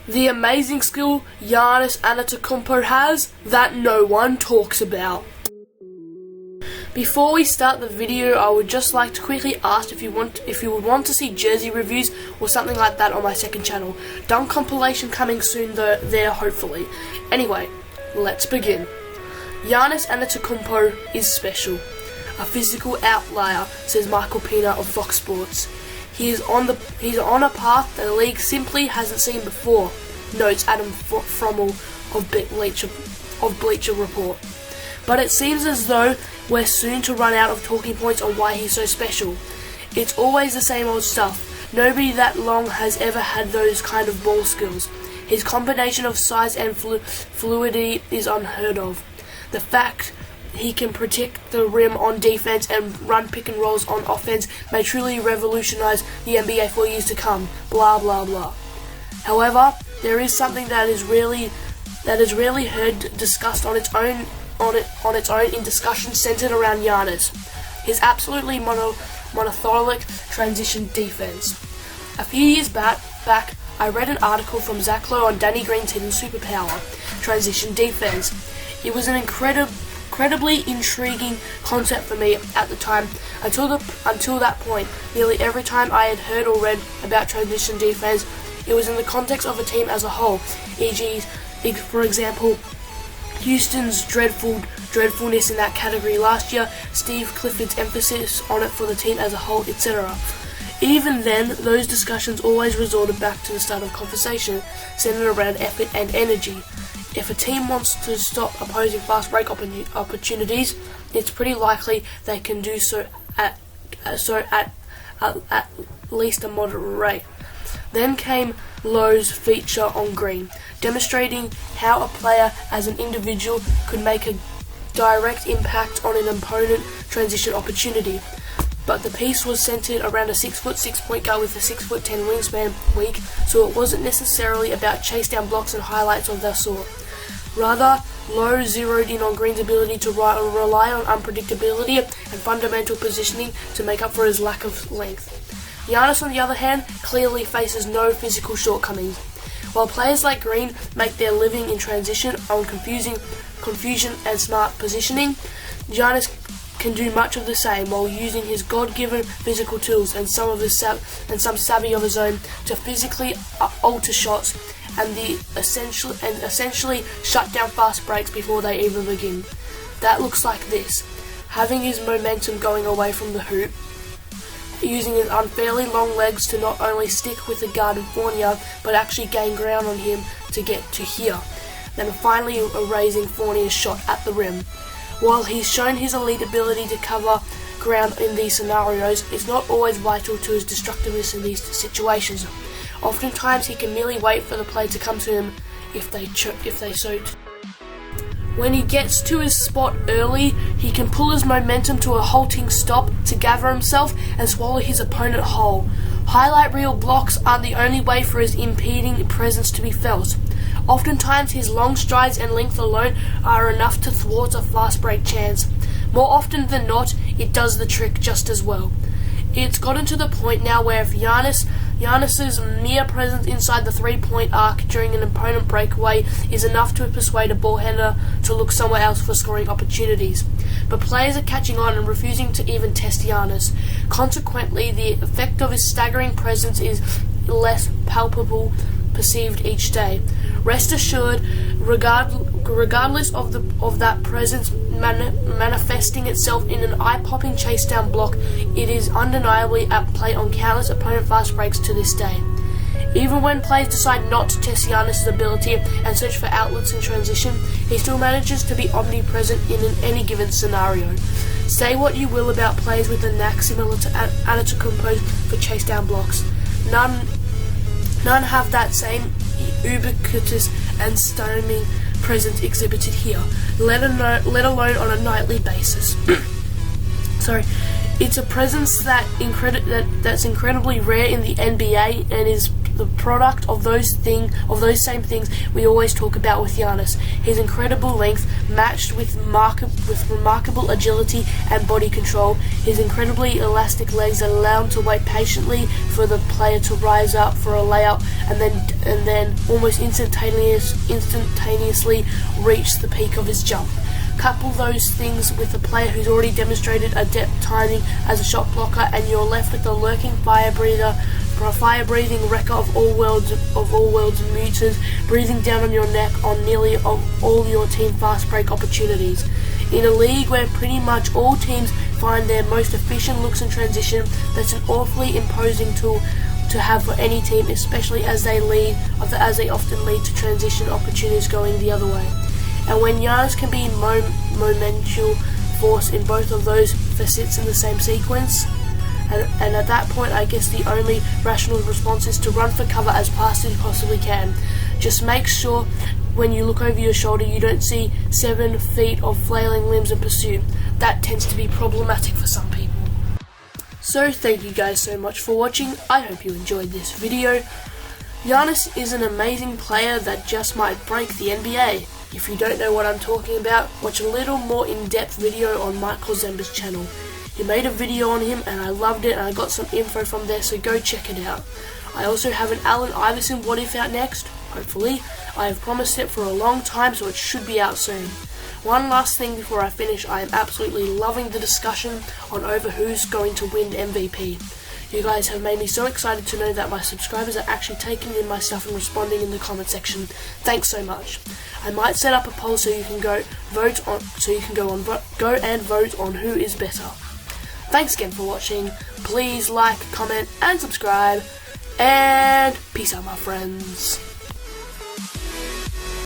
The amazing skill Giannis Antetokounmpo has that no one talks about. Before we start the video, I would just like to quickly ask if you would want to see jersey reviews or something like that on my second channel. Dunk compilation coming soon there hopefully. Anyway, let's begin. Giannis Antetokounmpo is special. A physical outlier, says Michael Pina of Fox Sports. He's on a path the league simply hasn't seen before, notes Adam Frommel of Bleacher Report. But it seems as though we're soon to run out of talking points on why he's so special. It's always the same old stuff. Nobody that long has ever had those kind of ball skills. His combination of size and fluidity is unheard of. The fact he can protect the rim on defense and run pick and rolls on offense may truly revolutionize the NBA for years to come. Blah blah blah. However, there is something that is rarely heard discussed on its own in discussions centered around Giannis. His absolutely monotholic transition defense. A few years back, I read an article from Zach Lowe on Danny Green's hidden superpower, transition defense. It was an incredibly intriguing concept for me at the time. Until that point, nearly every time I had heard or read about transition defense, it was in the context of a team as a whole, e.g., for example, Houston's dreadfulness in that category last year, Steve Clifford's emphasis on it for the team as a whole, etc. Even then, those discussions always resorted back to the start of conversation, centered around effort and energy. If a team wants to stop opposing fast break opportunities, it's pretty likely they can do so at least a moderate rate. Then came Lowe's feature on Green, demonstrating how a player as an individual could make a direct impact on an opponent transition opportunity. But the piece was centered around a 6'6" point guard with a 6'10" wingspan weak, so it wasn't necessarily about chase down blocks and highlights of that sort. Rather, Lowe zeroed in on Green's ability to rely on unpredictability and fundamental positioning to make up for his lack of length. Giannis, on the other hand, clearly faces no physical shortcomings. While players like Green make their living in transition on confusion and smart positioning, Giannis can do much of the same while using his God-given physical tools and some savvy of his own to physically alter shots and essentially shut down fast breaks before they even begin. That looks like this: having his momentum going away from the hoop, using his unfairly long legs to not only stick with the guard in Fournier, but actually gain ground on him to get to here, then finally erasing Fournier's shot at the rim. While he's shown his elite ability to cover ground in these scenarios, it's not always vital to his destructiveness in these situations. Oftentimes he can merely wait for the play to come to him if they so. When he gets to his spot early, he can pull his momentum to a halting stop to gather himself and swallow his opponent whole. Highlight reel blocks aren't the only way for his impeding presence to be felt. Oftentimes his long strides and length alone are enough to thwart a fast break chance. More often than not, it does the trick just as well. It's gotten to the point now where if Giannis's mere presence inside the three-point arc during an opponent breakaway is enough to persuade a ball handler to look somewhere else for scoring opportunities. But players are catching on and refusing to even test Giannis. Consequently, the effect of his staggering presence is less palpable perceived each day. Rest assured, regardless of that presence manifesting itself in an eye-popping chase-down block, it is undeniably at play on countless opponent fast breaks to this day. Even when players decide not to test Giannis' ability and search for outlets in transition, he still manages to be omnipresent in any given scenario. Say what you will about players with a knack similar to Antetokounmpo for chase-down blocks. None have that same ubiquitous and stunning presence exhibited here, let alone on a nightly basis. It's a presence that's incredibly rare in the NBA and is the product of those same things we always talk about with Giannis. His incredible length matched with remarkable agility and body control. His incredibly elastic legs that allow him to wait patiently for the player to rise up for a layup and then almost instantaneously reach the peak of his jump. Couple those things with a player who's already demonstrated adept timing as a shot blocker, and you're left with a lurking fire-breathing wrecker of all worlds and mutants, breathing down on your neck on nearly all your team fast break opportunities. In a league where pretty much all teams find their most efficient looks in transition, that's an awfully imposing tool to have for any team, especially as they often lead to transition opportunities going the other way. And when Giannis can be monumental force in both of those facets in the same sequence, and at that point I guess the only rational response is to run for cover as fast as you possibly can. Just make sure when you look over your shoulder you don't see 7 feet of flailing limbs in pursuit. That tends to be problematic for some people. So thank you guys so much for watching. I hope you enjoyed this video. Giannis is an amazing player that just might break the NBA. If you don't know what I'm talking about, watch a little more in-depth video on Michael Zemba's channel. He made a video on him and I loved it, and I got some info from there, so go check it out. I also have an Allen Iverson what if out next, hopefully. I have promised it for a long time, so it should be out soon. One last thing before I finish, I am absolutely loving the discussion on over who's going to win MVP. You guys have made me so excited to know that my subscribers are actually taking in my stuff and responding in the comment section. Thanks so much. I might set up a poll so you can go and vote on who is better. Thanks again for watching. Please like, comment, and subscribe. And peace out, my friends.